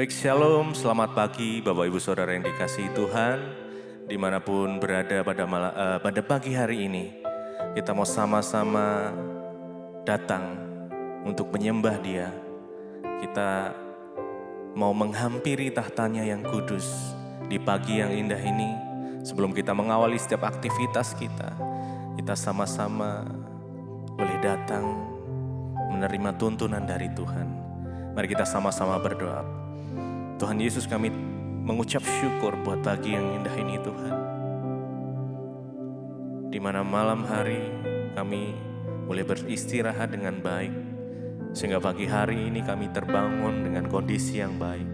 Baik, shalom, selamat pagi Bapak Ibu Saudara yang dikasihi Tuhan. Dimanapun berada pada pagi hari ini, kita mau sama-sama datang untuk menyembah Dia. Kita mau menghampiri tahtanya yang kudus di pagi yang indah ini. Sebelum kita mengawali setiap aktivitas kita sama-sama boleh datang menerima tuntunan dari Tuhan. Mari kita sama-sama berdoa. Tuhan Yesus, kami mengucap syukur buat pagi yang indah ini Tuhan. Di mana malam hari kami boleh beristirahat dengan baik. Sehingga pagi hari ini kami terbangun dengan kondisi yang baik.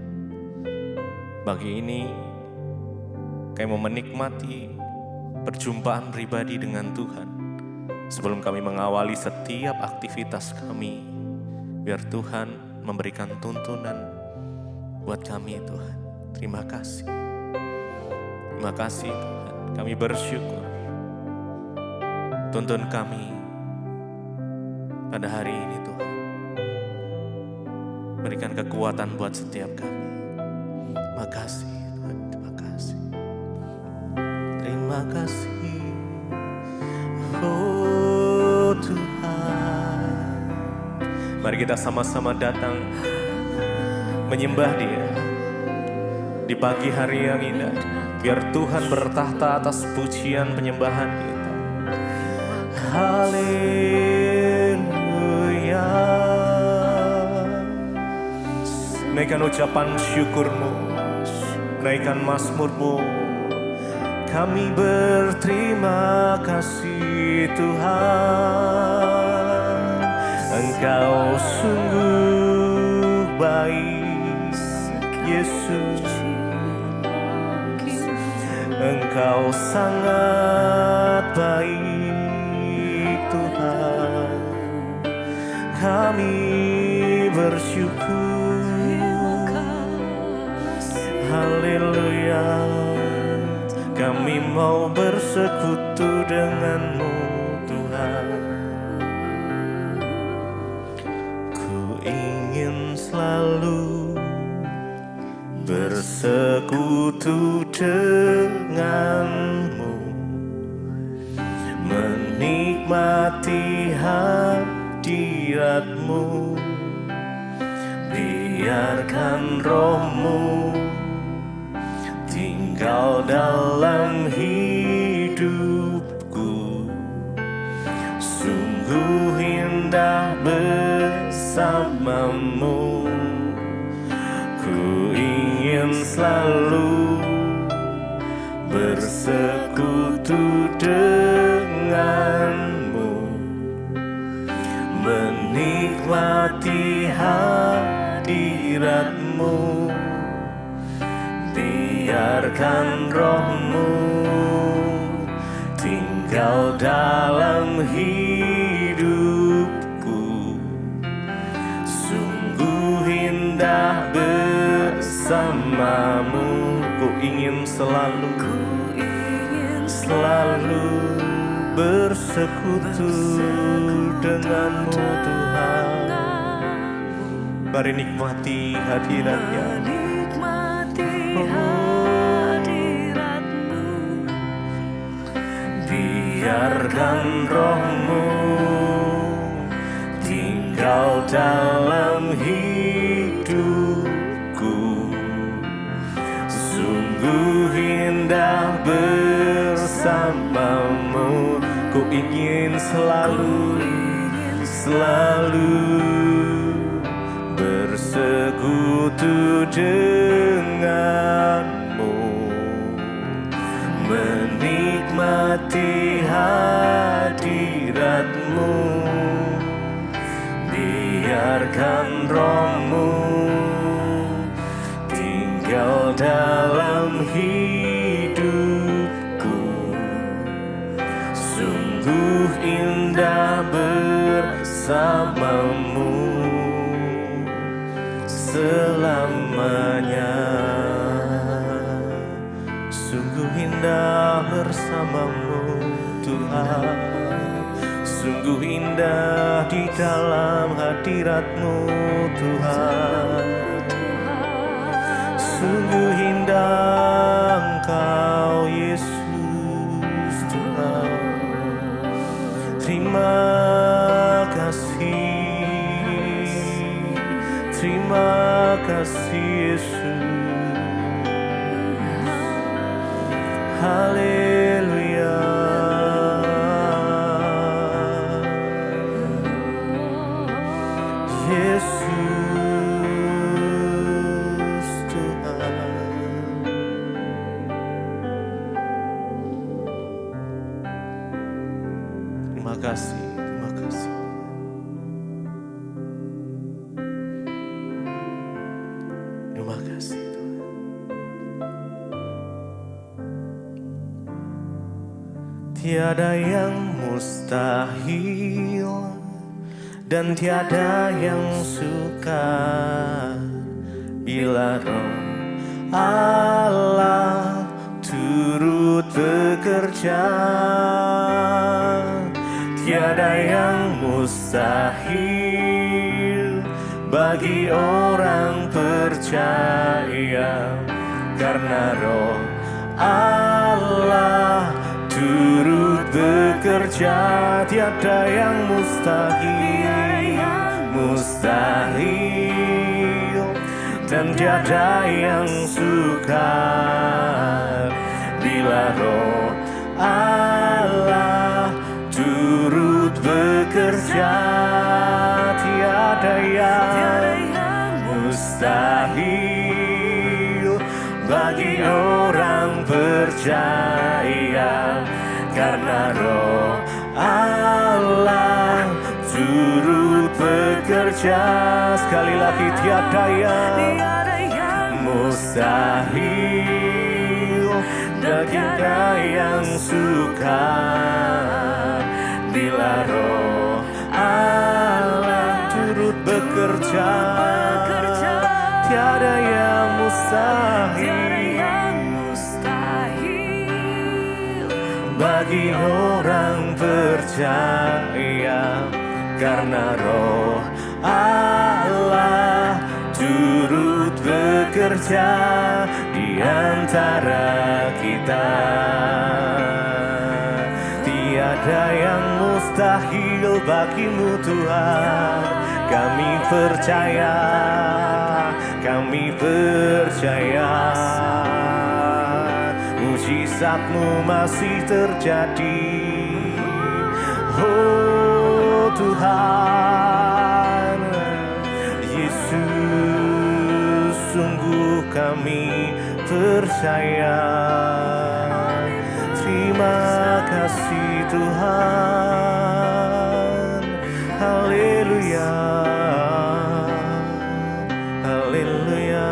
Pagi ini kami mau menikmati perjumpaan pribadi dengan Tuhan. Sebelum kami mengawali setiap aktivitas kami, biar Tuhan memberikan tuntunan buat kami Tuhan. Terima kasih. Terima kasih Tuhan. Kami bersyukur. Tuntun kami pada hari ini Tuhan. Berikan kekuatan buat setiap kami. Terima kasih Tuhan. Terima kasih. Terima kasih. Oh Tuhan. Mari kita sama-sama datang menyembah Dia di pagi hari yang indah. Biar Tuhan bertahta atas pujian penyembahan kita. Haleluya. Naikkan ucapan syukurmu, naikkan mazmurmu. Kami berterima kasih Tuhan. Engkau sungguh baik Yesus, Engkau sangat baik Tuhan. Kami bersyukur. Haleluya. Kami mau bersekutu dengan-Mu Tuhan. Ku ingin selalu bersekutu dengan-Mu, menikmati hadirat-Mu. Biarkan Roh-Mu tinggal dalam hidupku. Sungguh indah bersama-Mu. Ku ingin selalu bersekutu dengan-Mu, menikmati hadirat-Mu. Biarkan Roh-Mu tinggal dalam hidupku. Sungguh indah bersama-Mu. Ku ingin selalu bersekutu dengan-Mu Tuhan. Mari nikmati hadirat-Nya. Biarkan Roh-Mu tinggal dalam hidupku. Sungguh indah bersama-Mu. Ku ingin selalu bersekutu dengan-Mu, menikmati hadirat-Mu. Biarkan Roh-Mu tinggal dalam hidupku. Sungguh indah bersama-Mu selamanya. Sungguh indah bersama-Mu Tuhan. Sungguh indah di dalam hadirat-Mu Tuhan. Sungguh indah Engkau Yesus Tuhan. Terima kasih Yesus. Haleluya. Yesus Tuhan. Terima kasih, terima kasih. Terima kasih Tuhan. Tiada yang mustahil dan tiada yang sukar bila Roh Allah turut bekerja. Tiada yang mustahil bagi orang percaya, karena Roh Allah turut bekerja. Tiada yang mustahil dan tiada yang sukar bila Roh Allah turut bekerja. Tiada yang mustahil bagi orang percaya, karena Roh Allah turut bekerja. Sekali lagi, tiada yang mustahil dan tiada yang sukar bila Roh Allah turut bekerja. Tiada yang mustahil bagi orang percaya, karena Roh Allah turut bekerja di antara kita. Tiada yang mustahil bagimu Tuhan. Kami percaya, kami percaya mujizat-Mu masih terjadi. Oh Tuhan Yesus, sungguh kami percaya. Terima kasih Tuhan. Haleluya, haleluya.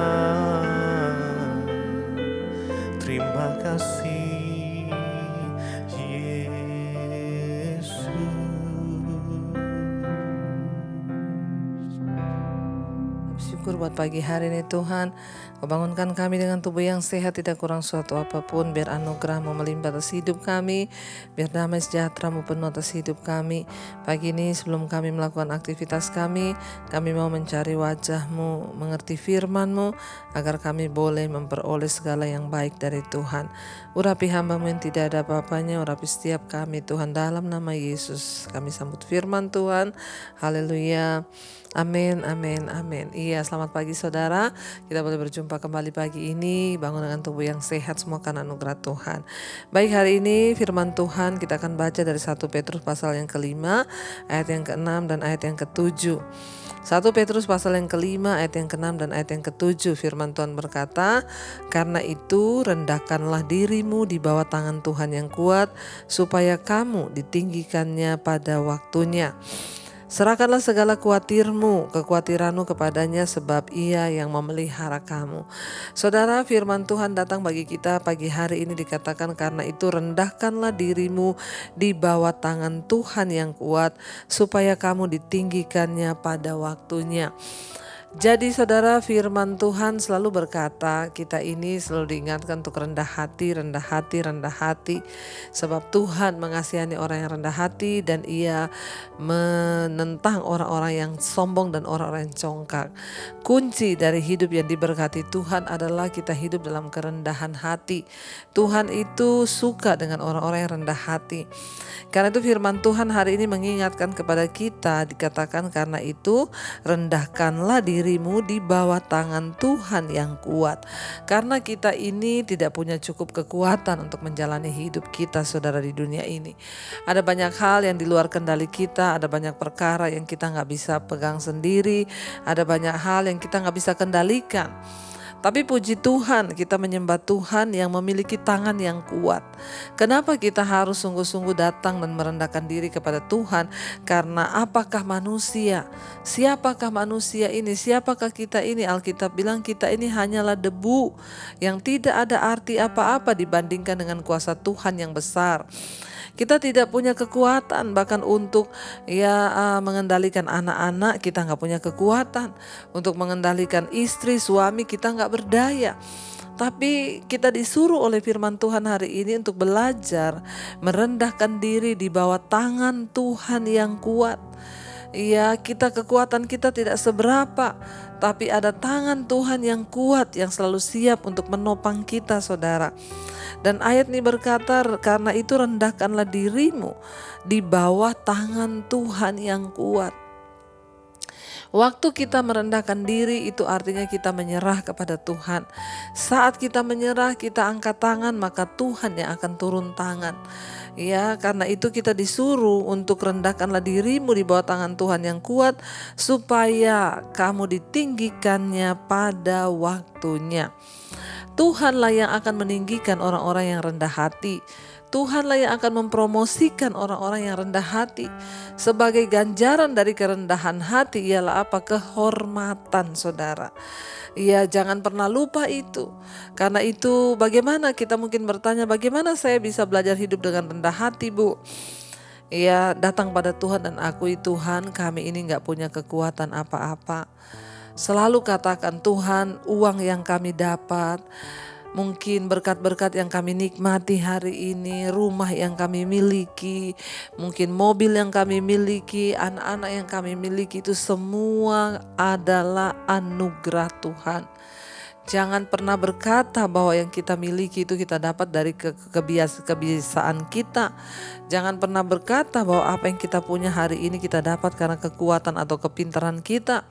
Terima kasih Yesus. Syukur buat pagi hari ini Tuhan. Kau bangunkan kami dengan tubuh yang sehat, tidak kurang suatu apapun. Biar anugerah-Mu melimpah atas hidup kami, biar damai sejahtera-Mu penuh atas hidup kami. Pagi ini sebelum kami melakukan aktivitas kami mau mencari wajah-Mu, mengerti firman-Mu, agar kami boleh memperoleh segala yang baik dari Tuhan. Urapi hamba-Mu yang tidak ada apa-apanya, urapi setiap kami Tuhan, dalam nama Yesus. Kami sambut firman Tuhan. Haleluya. Amin, amin, amin. Iya, selamat pagi saudara. Kita boleh berjumpa kembali pagi ini, bangun dengan tubuh yang sehat semua karena anugerah Tuhan. Baik, hari ini firman Tuhan kita akan baca dari 1 Petrus pasal yang ke-5, ayat yang ke-6 dan ayat yang ke-7. 1 Petrus pasal yang ke-5 ayat yang ke-6 dan ayat yang ke-7. Firman Tuhan berkata, "Karena itu rendahkanlah dirimu di bawah tangan Tuhan yang kuat, supaya kamu ditinggikannya pada waktunya. Serahkanlah segala kekhawatiranmu kepadanya, sebab Ia yang memelihara kamu." Saudara, firman Tuhan datang bagi kita pagi hari ini, dikatakan karena itu rendahkanlah dirimu di bawah tangan Tuhan yang kuat, supaya kamu ditinggikannya pada waktunya. Jadi saudara, firman Tuhan selalu berkata, kita ini selalu diingatkan untuk rendah hati, rendah hati, rendah hati. Sebab Tuhan mengasihani orang yang rendah hati dan Ia menentang orang-orang yang sombong dan orang-orang yang congkak. Kunci dari hidup yang diberkati Tuhan adalah kita hidup dalam kerendahan hati. Tuhan itu suka dengan orang-orang yang rendah hati. Karena itu firman Tuhan hari ini mengingatkan kepada kita, dikatakan karena itu rendahkanlah dirimu di bawah tangan Tuhan yang kuat. Karena kita ini tidak punya cukup kekuatan untuk menjalani hidup kita saudara di dunia ini. Ada banyak hal yang di luar kendali kita, ada banyak perkara yang kita gak bisa pegang sendiri, ada banyak hal yang kita gak bisa kendalikan. Tapi puji Tuhan, kita menyembah Tuhan yang memiliki tangan yang kuat. Kenapa kita harus sungguh-sungguh datang dan merendahkan diri kepada Tuhan? Karena apakah manusia? Siapakah manusia ini? Siapakah kita ini? Alkitab bilang kita ini hanyalah debu yang tidak ada arti apa-apa dibandingkan dengan kuasa Tuhan yang besar. Kita tidak punya kekuatan bahkan untuk mengendalikan anak-anak, kita nggak punya kekuatan. Untuk mengendalikan istri, suami, kita nggak berdaya. Tapi kita disuruh oleh firman Tuhan hari ini untuk belajar merendahkan diri di bawah tangan Tuhan yang kuat. Ya, kekuatan kita tidak seberapa, tapi ada tangan Tuhan yang kuat yang selalu siap untuk menopang kita saudara. Dan ayat ini berkata, karena itu rendahkanlah dirimu di bawah tangan Tuhan yang kuat. Waktu kita merendahkan diri itu artinya kita menyerah kepada Tuhan. Saat kita menyerah, kita angkat tangan, maka Tuhan yang akan turun tangan. Ya, karena itu kita disuruh untuk rendahkanlah dirimu di bawah tangan Tuhan yang kuat, supaya kamu ditinggikannya pada waktunya. Tuhanlah yang akan meninggikan orang-orang yang rendah hati. Tuhanlah yang akan mempromosikan orang-orang yang rendah hati. Sebagai ganjaran dari kerendahan hati ialah apa? Kehormatan saudara. Ya, jangan pernah lupa itu. Karena itu bagaimana kita mungkin bertanya, bagaimana saya bisa belajar hidup dengan rendah hati, Bu? Ya, datang pada Tuhan dan akui, Tuhan, kami ini gak punya kekuatan apa-apa. Selalu katakan, Tuhan, uang yang kami dapat, mungkin berkat-berkat yang kami nikmati hari ini, rumah yang kami miliki, mungkin mobil yang kami miliki, anak-anak yang kami miliki, itu semua adalah anugerah Tuhan. Jangan pernah berkata bahwa yang kita miliki itu kita dapat dari kebiasaan kita. Jangan pernah berkata bahwa apa yang kita punya hari ini kita dapat karena kekuatan atau kepintaran kita.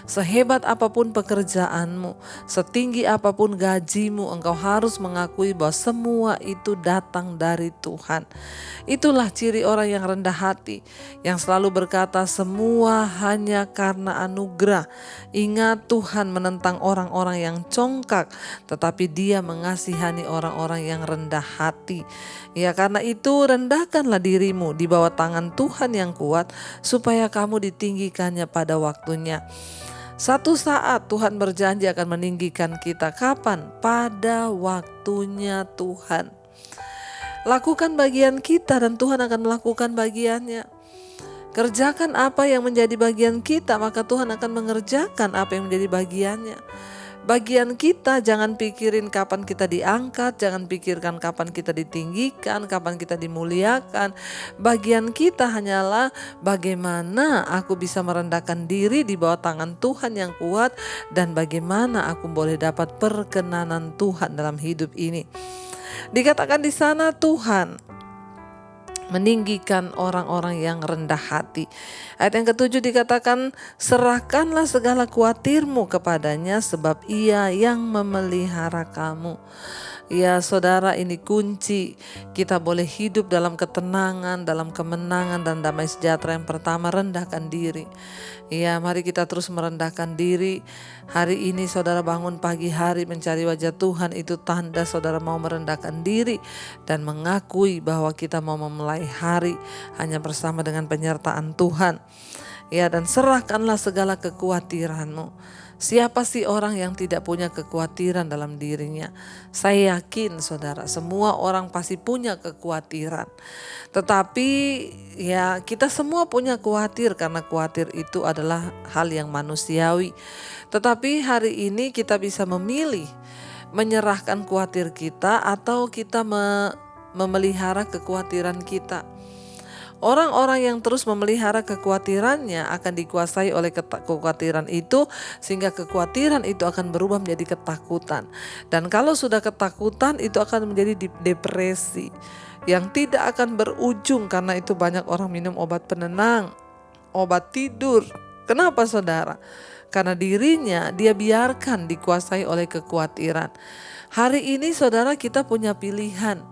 Sehebat apapun pekerjaanmu, setinggi apapun gajimu, engkau harus mengakui bahwa semua itu datang dari Tuhan. Itulah ciri orang yang rendah hati, yang selalu berkata semua hanya karena anugerah. Ingat, Tuhan menentang orang-orang yang congkak, tetapi Dia mengasihani orang-orang yang rendah hati. Ya, karena itu rendahkanlah dirimu di bawah tangan Tuhan yang kuat, supaya kamu ditinggikannya pada waktunya. Satu saat Tuhan berjanji akan meninggikan kita. Kapan? Pada waktunya Tuhan. Lakukan bagian kita dan Tuhan akan melakukan bagiannya. Kerjakan apa yang menjadi bagian kita, maka Tuhan akan mengerjakan apa yang menjadi bagiannya. Bagian kita, jangan pikirin kapan kita diangkat, jangan pikirkan kapan kita ditinggikan, kapan kita dimuliakan. Bagian kita hanyalah bagaimana aku bisa merendahkan diri di bawah tangan Tuhan yang kuat, dan bagaimana aku boleh dapat perkenanan Tuhan dalam hidup ini. Dikatakan di sana Tuhan meninggikan orang-orang yang rendah hati. Ayat yang ke-7 dikatakan, serahkanlah segala khawatirmu kepadanya, sebab Ia yang memelihara kamu. Ya saudara, ini kunci kita boleh hidup dalam ketenangan, dalam kemenangan dan damai sejahtera. Yang pertama, rendahkan diri. Ya, mari kita terus merendahkan diri. Hari ini saudara bangun pagi hari mencari wajah Tuhan, itu tanda saudara mau merendahkan diri dan mengakui bahwa kita mau memulai hari hanya bersama dengan penyertaan Tuhan. Ya, dan serahkanlah segala kekhawatiranmu. Siapa sih orang yang tidak punya kekhawatiran dalam dirinya? Saya yakin saudara, semua orang pasti punya kekhawatiran. Tetapi ya kita semua punya khawatir karena khawatir itu adalah hal yang manusiawi. Tetapi hari ini kita bisa memilih menyerahkan khawatir kita atau kita memelihara kekhawatiran kita. Orang-orang yang terus memelihara kekhawatirannya akan dikuasai oleh kekhawatiran itu, sehingga kekhawatiran itu akan berubah menjadi ketakutan. Dan kalau sudah ketakutan itu akan menjadi depresi yang tidak akan berujung, karena itu banyak orang minum obat penenang, obat tidur. Kenapa saudara? Karena dirinya dia biarkan dikuasai oleh kekhawatiran. Hari ini saudara kita punya pilihan,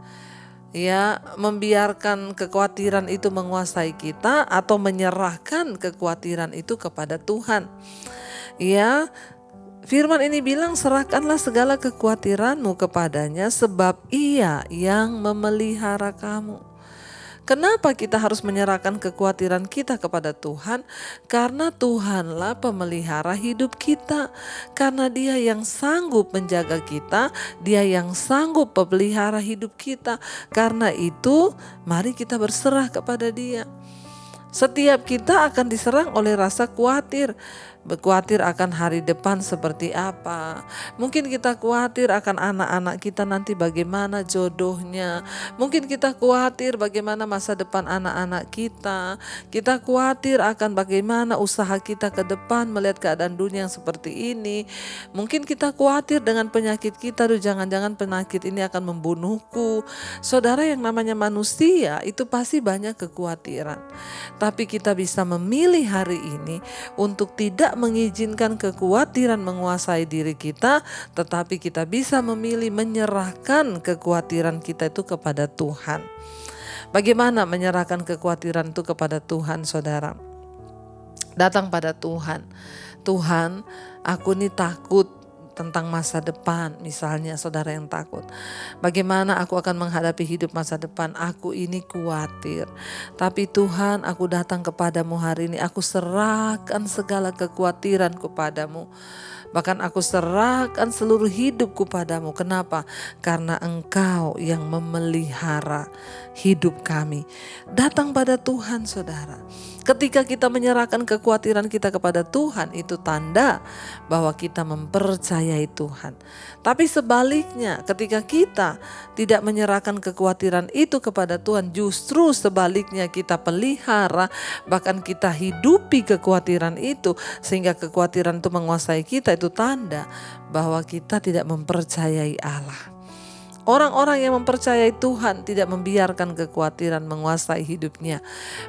ya, membiarkan kekhawatiran itu menguasai kita atau menyerahkan kekhawatiran itu kepada Tuhan. Ya, firman ini bilang serahkanlah segala kekhawatiranmu kepadanya sebab Ia yang memelihara kamu. Kenapa kita harus menyerahkan kekhawatiran kita kepada Tuhan? Karena Tuhanlah pemelihara hidup kita. Karena Dia yang sanggup menjaga kita, Dia yang sanggup memelihara hidup kita. Karena itu, mari kita berserah kepada Dia. Setiap kita akan diserang oleh rasa khawatir. Khawatir akan hari depan seperti apa. Mungkin kita khawatir akan anak-anak kita nanti bagaimana jodohnya. Mungkin kita khawatir bagaimana masa depan anak-anak kita. Kita khawatir akan bagaimana usaha kita ke depan melihat keadaan dunia yang seperti ini. Mungkin kita khawatir dengan penyakit kita. Aduh, jangan-jangan penyakit ini akan membunuhku. Saudara, yang namanya manusia itu pasti banyak kekhawatiran. Tapi kita bisa memilih hari ini untuk tidak mengizinkan kekhawatiran menguasai diri kita, tetapi kita bisa memilih menyerahkan kekhawatiran kita itu kepada Tuhan. Bagaimana menyerahkan kekhawatiran itu kepada Tuhan, saudara? Datang pada Tuhan. Tuhan, aku ini takut tentang masa depan, misalnya saudara yang takut. Bagaimana aku akan menghadapi hidup masa depan? Aku ini khawatir. Tapi Tuhan, aku datang kepadamu hari ini. Aku serahkan segala kekhawatiran kepadamu. Bahkan aku serahkan seluruh hidupku padamu. Kenapa? Karena Engkau yang memelihara hidup kami. Datang pada Tuhan, saudara. Ketika kita menyerahkan kekhawatiran kita kepada Tuhan, itu tanda bahwa kita mempercayai Tuhan. Tapi sebaliknya, ketika kita tidak menyerahkan kekhawatiran itu kepada Tuhan, justru sebaliknya kita pelihara, bahkan kita hidupi kekhawatiran itu, sehingga kekhawatiran itu menguasai kita, itu tanda bahwa kita tidak mempercayai Allah. Orang-orang yang mempercayai Tuhan tidak membiarkan kekhawatiran menguasai hidupnya.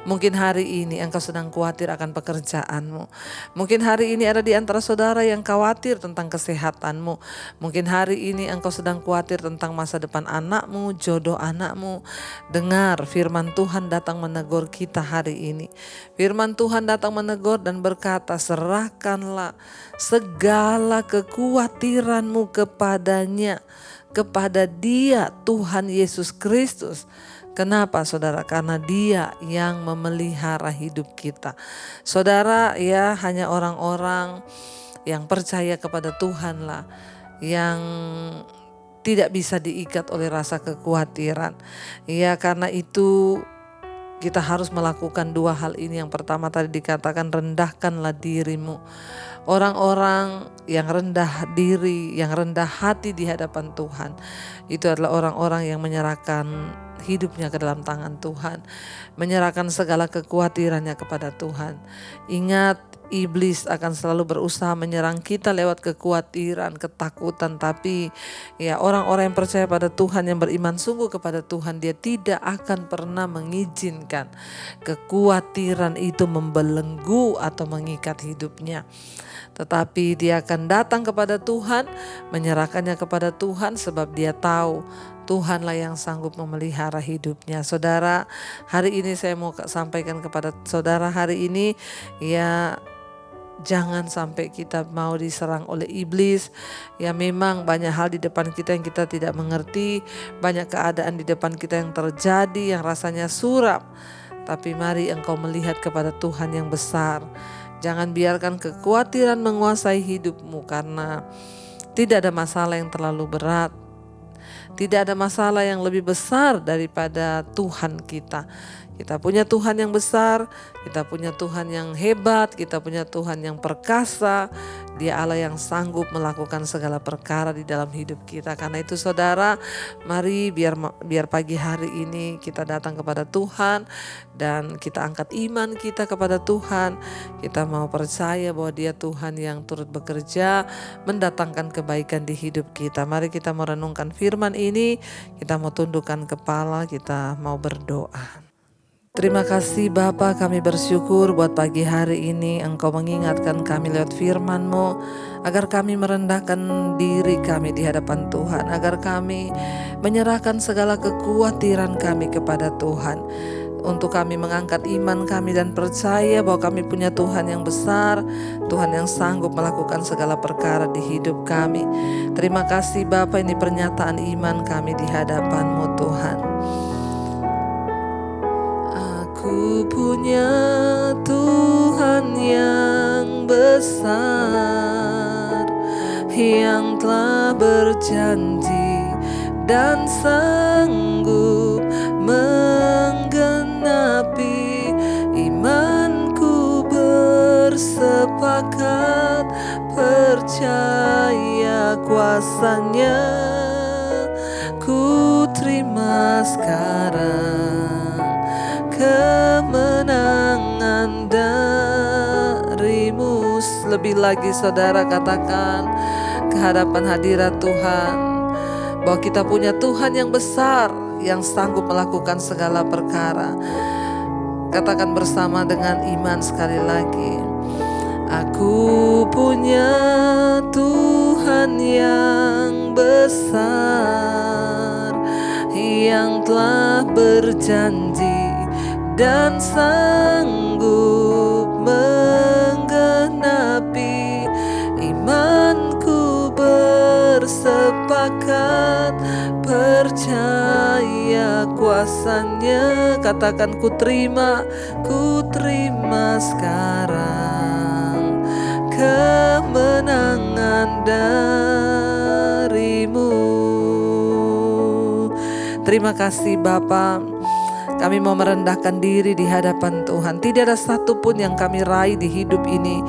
Mungkin hari ini engkau sedang khawatir akan pekerjaanmu. Mungkin hari ini ada di antara saudara yang khawatir tentang kesehatanmu. Mungkin hari ini engkau sedang khawatir tentang masa depan anakmu, jodoh anakmu. Dengar, firman Tuhan datang menegur kita hari ini. Firman Tuhan datang menegur dan berkata, serahkanlah segala kekhawatiranmu kepadanya, kepada Dia, Tuhan Yesus Kristus. Kenapa saudara? Karena Dia yang memelihara hidup kita. Saudara, ya, hanya orang-orang yang percaya kepada Tuhan lah yang tidak bisa diikat oleh rasa kekhawatiran. Ya, karena itu kita harus melakukan dua hal ini. Yang pertama tadi dikatakan, rendahkanlah dirimu. Orang-orang yang rendah diri, yang rendah hati di hadapan Tuhan, itu adalah orang-orang yang menyerahkan hidupnya ke dalam tangan Tuhan, menyerahkan segala kekhawatirannya kepada Tuhan. Ingat, iblis akan selalu berusaha menyerang kita lewat kekhawatiran, ketakutan. Tapi ya, orang-orang yang percaya pada Tuhan, yang beriman sungguh kepada Tuhan, dia tidak akan pernah mengizinkan kekhawatiran itu membelenggu atau mengikat hidupnya. Tetapi dia akan datang kepada Tuhan, menyerahkannya kepada Tuhan, sebab dia tahu Tuhanlah yang sanggup memelihara hidupnya. Saudara, hari ini saya mau sampaikan kepada saudara hari ini, ya, jangan sampai kita mau diserang oleh iblis. Ya, memang banyak hal di depan kita yang kita tidak mengerti, banyak keadaan di depan kita yang terjadi yang rasanya suram. Tapi mari engkau melihat kepada Tuhan yang besar, Jangan biarkan kekhawatiran menguasai hidupmu, karena tidak ada masalah yang terlalu berat. Tidak ada masalah yang lebih besar daripada Tuhan kita. Kita punya Tuhan yang besar, kita punya Tuhan yang hebat, kita punya Tuhan yang perkasa. Dia Allah yang sanggup melakukan segala perkara di dalam hidup kita. Karena itu saudara, mari biar pagi hari ini kita datang kepada Tuhan dan kita angkat iman kita kepada Tuhan. Kita mau percaya bahwa Dia Tuhan yang turut bekerja mendatangkan kebaikan di hidup kita. Mari kita merenungkan firman ini, kita mau tundukkan kepala, kita mau berdoa. Terima kasih Bapa, kami bersyukur buat pagi hari ini Engkau mengingatkan kami lewat firman-Mu, agar kami merendahkan diri kami di hadapan Tuhan, agar kami menyerahkan segala kekhawatiran kami kepada Tuhan, untuk kami mengangkat iman kami dan percaya bahwa kami punya Tuhan yang besar, Tuhan yang sanggup melakukan segala perkara di hidup kami. Terima kasih Bapa, ini pernyataan iman kami di hadapan-Mu Tuhan. Aku punya Tuhan yang besar, yang telah berjanji dan sanggup menggenapi. Imanku bersepakat percaya kuasa-Nya. Ku terima sekarang kemenangan dari-Mu. Lebih lagi saudara katakan kehadapan hadirat Tuhan bahwa kita punya Tuhan yang besar, yang sanggup melakukan segala perkara. Katakan bersama dengan iman sekali lagi. Aku punya Tuhan yang besar, yang telah berjanji dan sanggup menggenapi. Imanku bersepakat percaya kuasa-Nya. Katakan ku terima sekarang kemenangan dari-Mu. Terima kasih Bapa. Kami mau merendahkan diri di hadapan Tuhan. Tidak ada satupun yang kami raih di hidup ini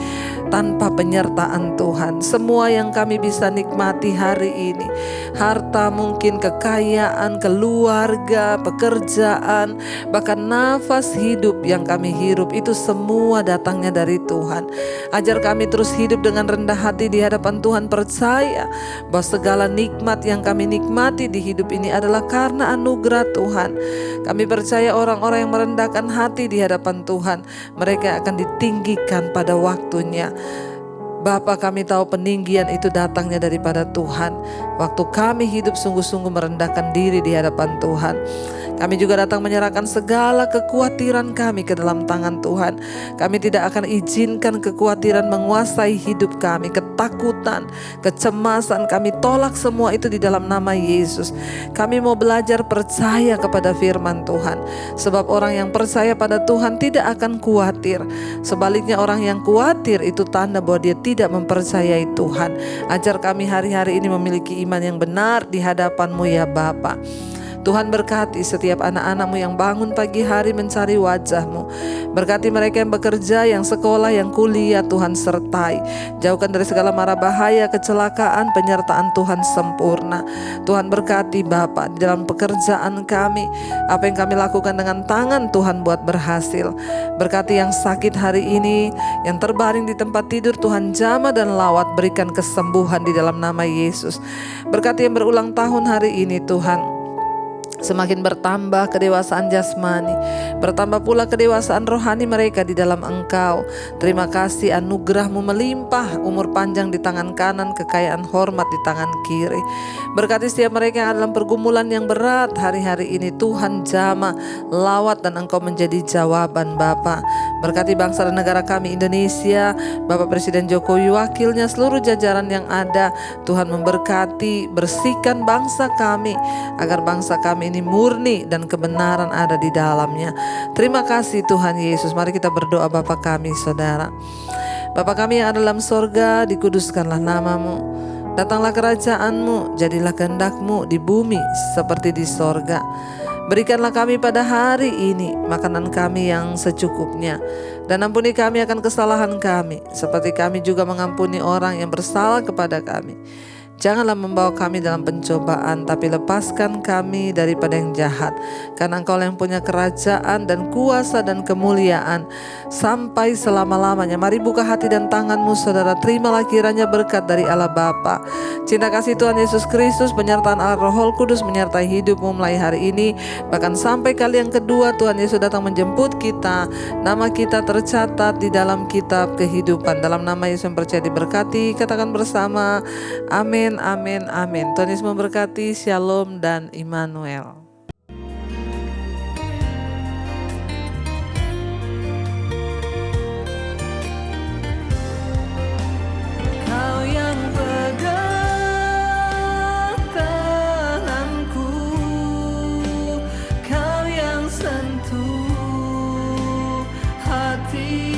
tanpa penyertaan Tuhan. Semua yang kami bisa nikmati hari ini, harta mungkin, kekayaan, keluarga, pekerjaan, bahkan nafas hidup yang kami hirup, itu semua datangnya dari Tuhan. Ajar kami terus hidup dengan rendah hati di hadapan Tuhan, percaya bahwa segala nikmat yang kami nikmati di hidup ini adalah karena anugerah Tuhan. Kami percaya orang-orang yang merendahkan hati di hadapan Tuhan, mereka akan ditinggikan pada waktunya. Bapa, kami tahu peninggian itu datangnya daripada Tuhan. Waktu kami hidup sungguh-sungguh merendahkan diri di hadapan Tuhan, kami juga datang menyerahkan segala kekhawatiran kami ke dalam tangan Tuhan. Kami tidak akan izinkan kekhawatiran menguasai hidup kami, ketakutan, kecemasan, kami tolak semua itu di dalam nama Yesus. Kami mau belajar percaya kepada firman Tuhan, sebab orang yang percaya pada Tuhan tidak akan khawatir. Sebaliknya orang yang khawatir itu tanda bahwa dia tidak mempercayai Tuhan. Ajar kami hari-hari ini memiliki iman yang benar di hadapan-Mu ya Bapa. Tuhan berkati setiap anak-anak-Mu yang bangun pagi hari mencari wajah-Mu. Berkati mereka yang bekerja, yang sekolah, yang kuliah, Tuhan sertai. Jauhkan dari segala mara bahaya, kecelakaan, penyertaan Tuhan sempurna. Tuhan berkati Bapa di dalam pekerjaan kami. Apa yang kami lakukan dengan tangan, Tuhan buat berhasil. Berkati yang sakit hari ini, yang terbaring di tempat tidur, Tuhan jamah dan lawat, berikan kesembuhan di dalam nama Yesus. Berkati yang berulang tahun hari ini Tuhan, semakin bertambah kedewasaan jasmani, bertambah pula kedewasaan rohani mereka di dalam Engkau. Terima kasih anugerah-Mu melimpah, umur panjang di tangan kanan, kekayaan hormat di tangan kiri. Berkati setiap mereka yang dalam pergumulan yang berat hari-hari ini, Tuhan jamah, lawat dan Engkau menjadi jawaban Bapa. Berkati bangsa dan negara kami Indonesia, Bapak Presiden Jokowi, wakilnya, seluruh jajaran yang ada. Tuhan memberkati, bersihkan bangsa kami, agar bangsa kami ini murni dan kebenaran ada di dalamnya. Terima kasih Tuhan Yesus. Mari kita berdoa Bapa kami, saudara. Bapa kami yang ada dalam sorga, dikuduskanlah namamu. Datanglah kerajaanmu, jadilah kehendak-Mu di bumi seperti di sorga. Berikanlah kami pada hari ini makanan kami yang secukupnya. Dan ampuni kami akan kesalahan kami, seperti kami juga mengampuni orang yang bersalah kepada kami. Janganlah membawa kami dalam pencobaan, tapi lepaskan kami daripada yang jahat. Karena Engkau yang punya kerajaan dan kuasa dan kemuliaan sampai selama-lamanya. Mari buka hati dan tanganmu saudara, terimalah kiranya berkat dari Allah Bapa, cinta kasih Tuhan Yesus Kristus, penyertaan Allah Roh Kudus menyertai hidupmu mulai hari ini, bahkan sampai kali yang kedua Tuhan Yesus datang menjemput kita. Nama kita tercatat di dalam kitab kehidupan. Dalam nama Yesus yang percaya diberkati, katakan bersama, amin. Amin, amin. Tuhan Yesus memberkati. Shalom dan Immanuel. Kau yang pegang tanganku, kau yang sentuh hati.